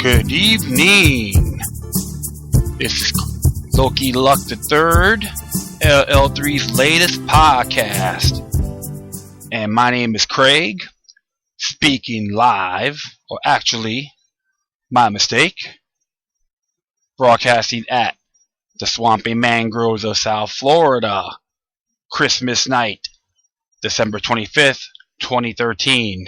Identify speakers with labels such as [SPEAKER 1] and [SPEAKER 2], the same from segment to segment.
[SPEAKER 1] Good evening. This is Loki Luck III, LL3's latest podcast. And my name is Craig, speaking live, or actually, my mistake, broadcasting at the swampy mangroves of South Florida, Christmas night, December 25th, 2013.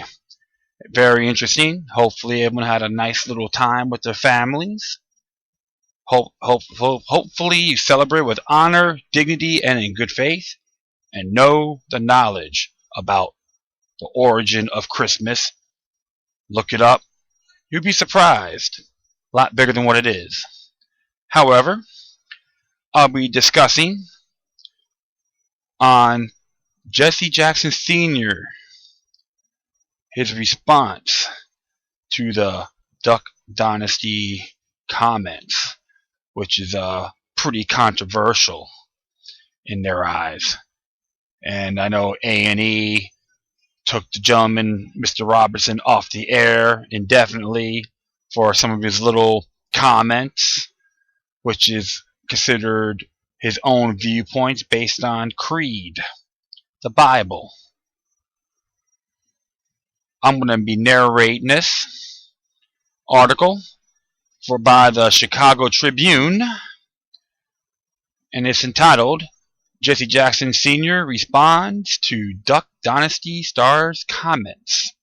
[SPEAKER 1] Very interesting. Hopefully everyone had a nice little time with their families. Hopefully you celebrate with honor, dignity, and in good faith, and know the knowledge about the origin of Christmas. Look it up. You'll be surprised. A lot bigger than what it is. However, I'll be discussing on Jesse Jackson Sr., his response to the Duck Dynasty comments, which is pretty controversial in their eyes. And I know A&E took the gentleman, Mr. Robertson, off the air indefinitely for some of his little comments, which is considered his own viewpoints based on creed, the Bible. I'm going to be narrating this article by the Chicago Tribune, and it's entitled, Jesse Jackson Sr. Responds to Duck Dynasty Star's Comments.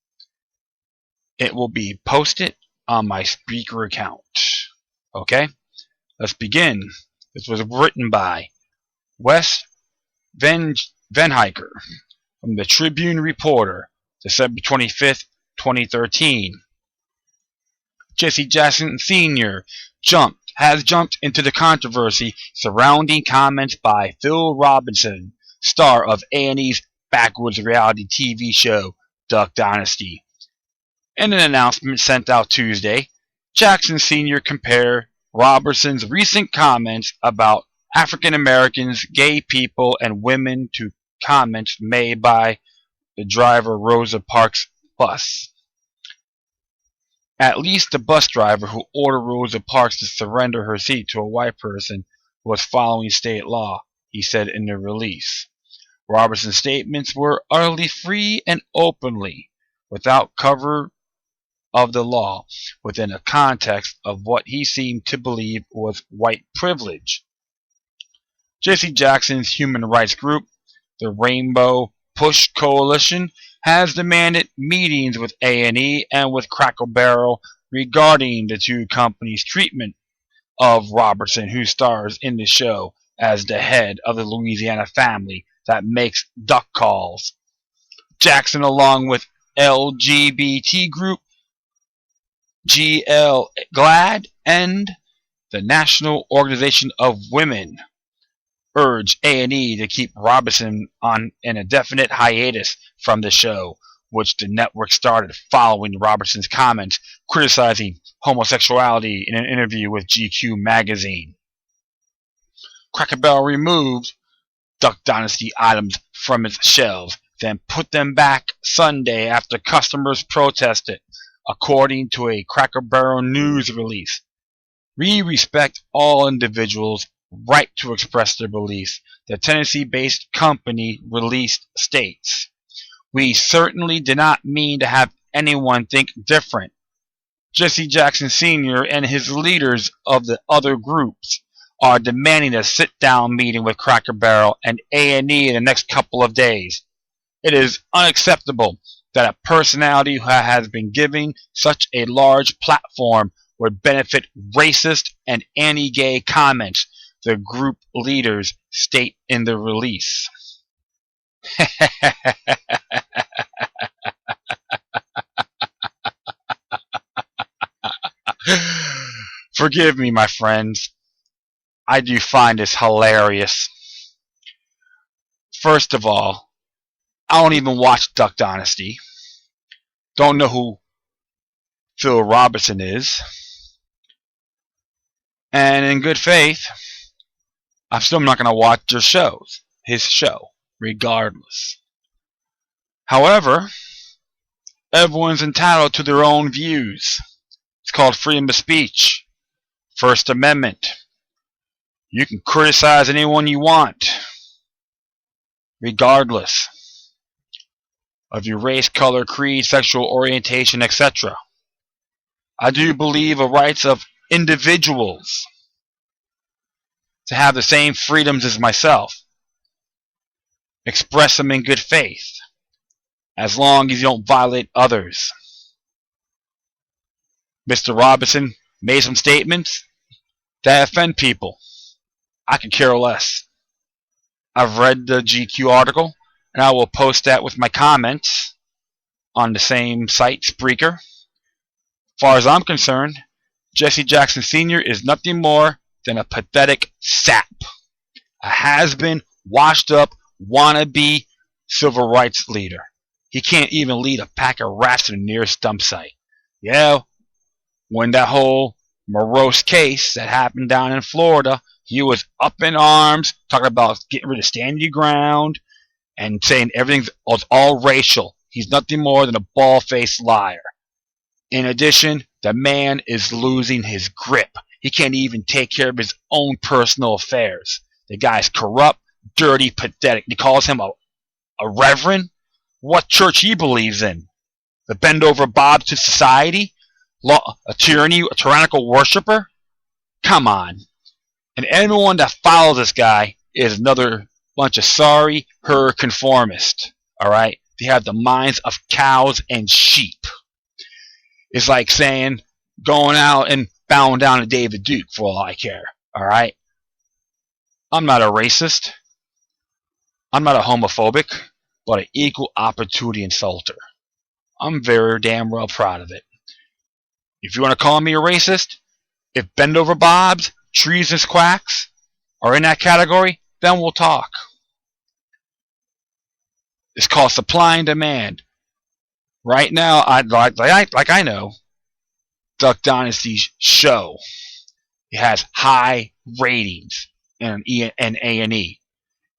[SPEAKER 1] It will be posted on my Spreaker account. Okay, let's begin. This was written by Wes Venhiker from the Tribune Reporter, December 25th, 2013. Jesse Jackson Sr. has jumped into the controversy surrounding comments by Phil Robinson, star of A&E's backwoods reality TV show Duck Dynasty. In an announcement sent out Tuesday, Jackson Sr. compared Robertson's recent comments about African Americans, gay people, and women to comments made by the driver Rosa Parks' bus. At least the bus driver who ordered Rosa Parks to surrender her seat to a white person was following state law, he said in the release. Robertson's statements were utterly free and openly, without cover of the law, within a context of what he seemed to believe was white privilege. Jesse Jackson's human rights group, the Rainbow Push Coalition, has demanded meetings with A&E and with Cracker Barrel regarding the two companies' treatment of Robertson, who stars in the show as the head of the Louisiana family that makes duck calls. Jackson, along with LGBT group GL GLAAD and the National Organization of Women, urged A&E to keep Robertson on an indefinite hiatus from the show, which the network started following Robertson's comments criticizing homosexuality in an interview with GQ magazine. Cracker Barrel removed Duck Dynasty items from its shelves, then put them back Sunday after customers protested, according to a Cracker Barrel news release. We respect all individuals' right to express their beliefs, the Tennessee-based company released states. We certainly did not mean to have anyone think different. Jesse Jackson Sr. and his leaders of the other groups are demanding a sit-down meeting with Cracker Barrel and A&E in the next couple of days. It is unacceptable that a personality who has been given such a large platform would benefit racist and anti-gay comments, the group leaders state in the release. Forgive me, my friends. I do find this hilarious. First of all, I don't even watch Duck Dynasty. Don't know who Phil Robertson is. And in good faith, I'm still not going to watch his show, regardless. However, everyone's entitled to their own views. It's called freedom of speech. First Amendment. You can criticize anyone you want, regardless of your race, color, creed, sexual orientation, etc. I do believe in rights of individuals to have the same freedoms as myself. Express them in good faith, as long as you don't violate others. Mr. Robinson made some statements that offend people. I could care less. I've read the GQ article, and I will post that with my comments on the same site, Spreaker. As far as I'm concerned, Jesse Jackson Sr. is nothing more than a pathetic sap. A has-been, washed-up, wannabe civil rights leader. He can't even lead a pack of rats to the nearest dump site. Yeah, when that whole morose case that happened down in Florida, he was up in arms, talking about getting rid of stand your ground, and saying everything was all racial. He's nothing more than a bald-faced liar. In addition, the man is losing his grip. He can't even take care of his own personal affairs. The guy's corrupt, dirty, pathetic. He calls him a reverend? What church he believes in? The bend-over Bob to society? A tyrannical worshiper? Come on. And anyone that follows this guy is another bunch of sorry, conformists. Alright? They have the minds of cows and sheep. It's like saying, going out and bowing down to David Duke for all I care. Alright? I'm not a racist. I'm not a homophobic, but an equal opportunity insulter. I'm very damn well proud of it. If you want to call me a racist, if bend over Bobs, trees and quacks are in that category, then we'll talk. It's called supply and demand. Right now, like I know, Duck Dynasty's show, it has high ratings in A&E.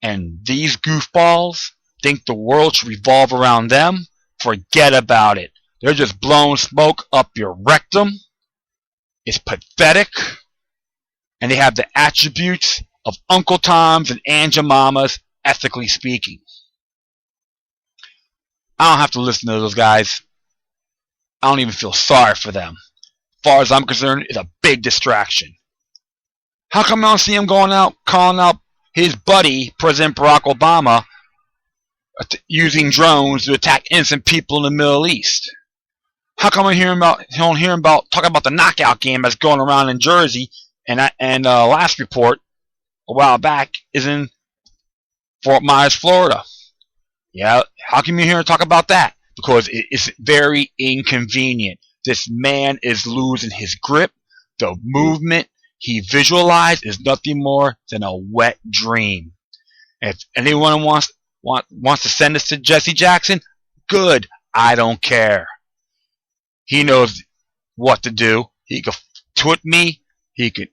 [SPEAKER 1] And these goofballs think the world should revolve around them? Forget about it. They're just blowing smoke up your rectum. It's pathetic. And they have the attributes of Uncle Toms and Aunt Jemimas, ethically speaking. I don't have to listen to those guys. I don't even feel sorry for them. As far as I'm concerned, it's a big distraction. How come I don't see him going out, calling out his buddy, President Barack Obama, using drones to attack innocent people in the Middle East? How come I don't hear about talking about the knockout game that's going around in Jersey, and last report a while back is in Fort Myers, Florida? Yeah, how come you hear him talk about that? Because it's very inconvenient. This man is losing his grip. The movement he visualized is nothing more than a wet dream. If anyone wants to send this to Jesse Jackson, good. I don't care. He knows what to do. He could tweet me. He could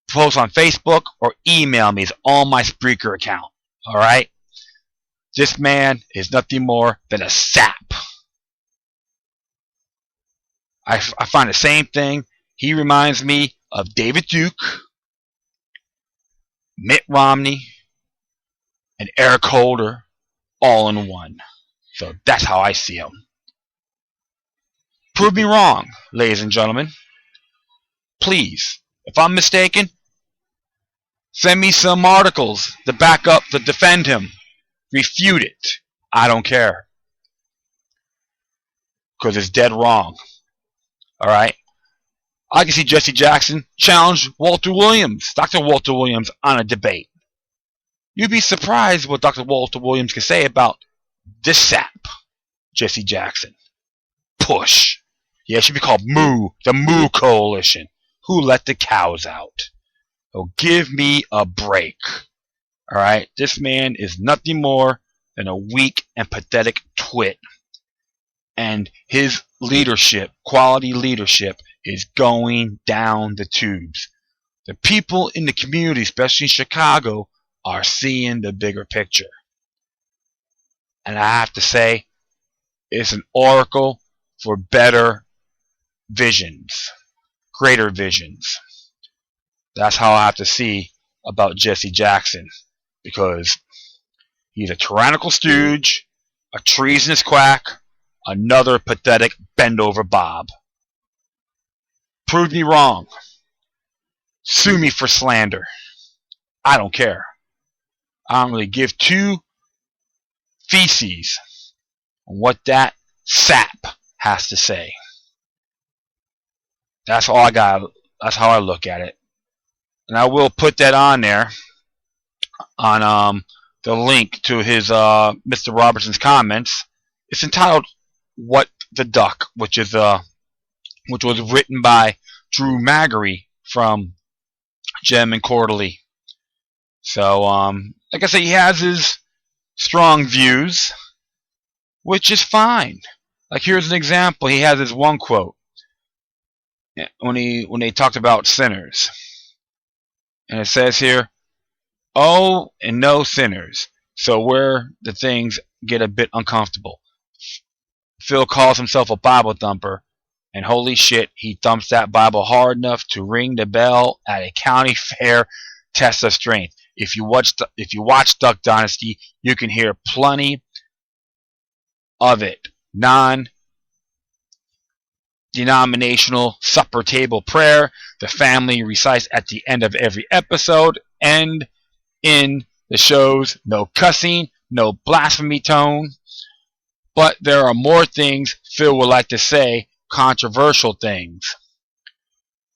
[SPEAKER 1] post on Facebook or email me. It's on my Spreaker account. Alright? This man is nothing more than a sap. I find the same thing. He reminds me of David Duke, Mitt Romney, and Eric Holder all in one. So that's how I see him. Prove me wrong, ladies and gentlemen. Please, if I'm mistaken, Send me some articles to back up, to defend him. Refute it. I don't care. Because it's dead wrong. Alright? I can see Jesse Jackson challenge Walter Williams, Dr. Walter Williams, on a debate. You'd be surprised what Dr. Walter Williams can say about this sap, Jesse Jackson. Push. Yeah, it should be called Moo, the Moo Coalition. Who let the cows out? Oh, give me a break. Alright? This man is nothing more than a weak and pathetic twit. And his leadership, quality leadership, is going down the tubes. The people in the community, especially in Chicago, are seeing the bigger picture. And I have to say, it's an oracle for better visions, greater visions. That's how I have to see about Jesse Jackson, because he's a tyrannical stooge, a treasonous quack, another pathetic bend-over Bob. Prove me wrong. Sue me for slander. I don't care. I don't really give two feces on what that sap has to say. That's all I got. That's how I look at it. And I will put that on there on the link to his Mr. Robertson's comments. It's entitled "What the Duck," which was written by Drew Magary from Gem and Quarterly. So, like I said, he has his strong views, which is fine. Like, here's an example. He has this one quote when they talked about sinners, and it says here, "Oh, and no sinners." So where the things get a bit uncomfortable. Phil calls himself a Bible thumper, and holy shit, he thumps that Bible hard enough to ring the bell at a county fair test of strength. If you watch Duck Dynasty, you can hear plenty of it. Non-denominational supper table prayer the family recites at the end of every episode, and in the show's no cussing, no blasphemy tone. But there are more things Phil would like to say, controversial things,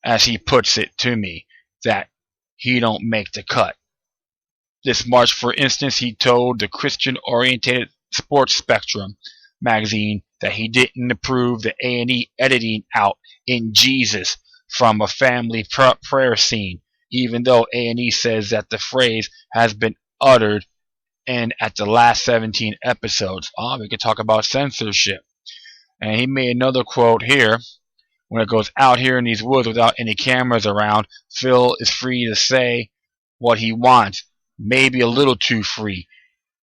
[SPEAKER 1] as he puts it to me, that he don't make the cut. This March, for instance, he told the Christian-oriented Sports Spectrum magazine that he didn't approve the A&E editing out "In Jesus" from a family prayer scene, even though A&E says that the phrase has been uttered in at the last 17 episodes. We could talk about censorship. And he made another quote here. When it goes out here in these woods without any cameras around, Phil is free to say what he wants, maybe a little too free.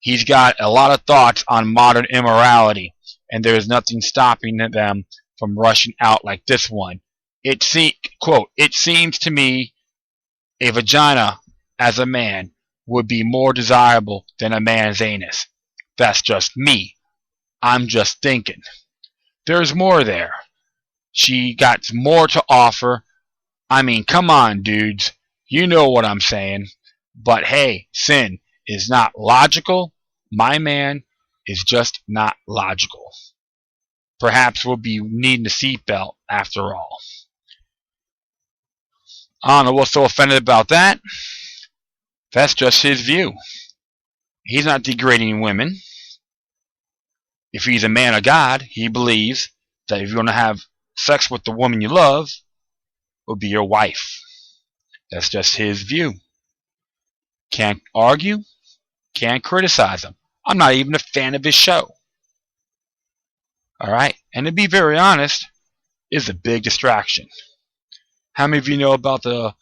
[SPEAKER 1] He's got a lot of thoughts on modern immorality, and there is nothing stopping them from rushing out like this one. Quote, "It seems to me a vagina as a man would be more desirable than a man's anus. That's just me. I'm just thinking. There's more there. She got more to offer. I mean, come on, dudes. You know what I'm saying. But hey, sin is not logical. My man is just not logical. Perhaps we'll be needing a seatbelt after all." I don't know what's so offended about that. That's just his view. He's not degrading women. If he's a man of God, he believes that if you're going to have sex with the woman you love, it will be your wife. That's just his view. Can't argue, can't criticize him. I'm not even a fan of his show. Alright, and to be very honest, it's a big distraction. How many of you know about the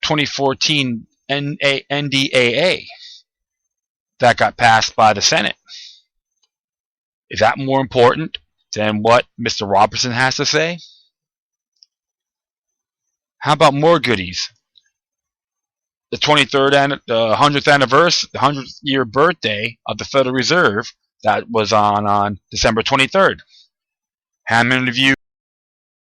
[SPEAKER 1] 2014 NDAA that got passed by the Senate? Is that more important than what Mr. Robertson has to say? How about more goodies? The 100th anniversary, the 100th year birthday of the Federal Reserve, that was on December 23rd. How many of you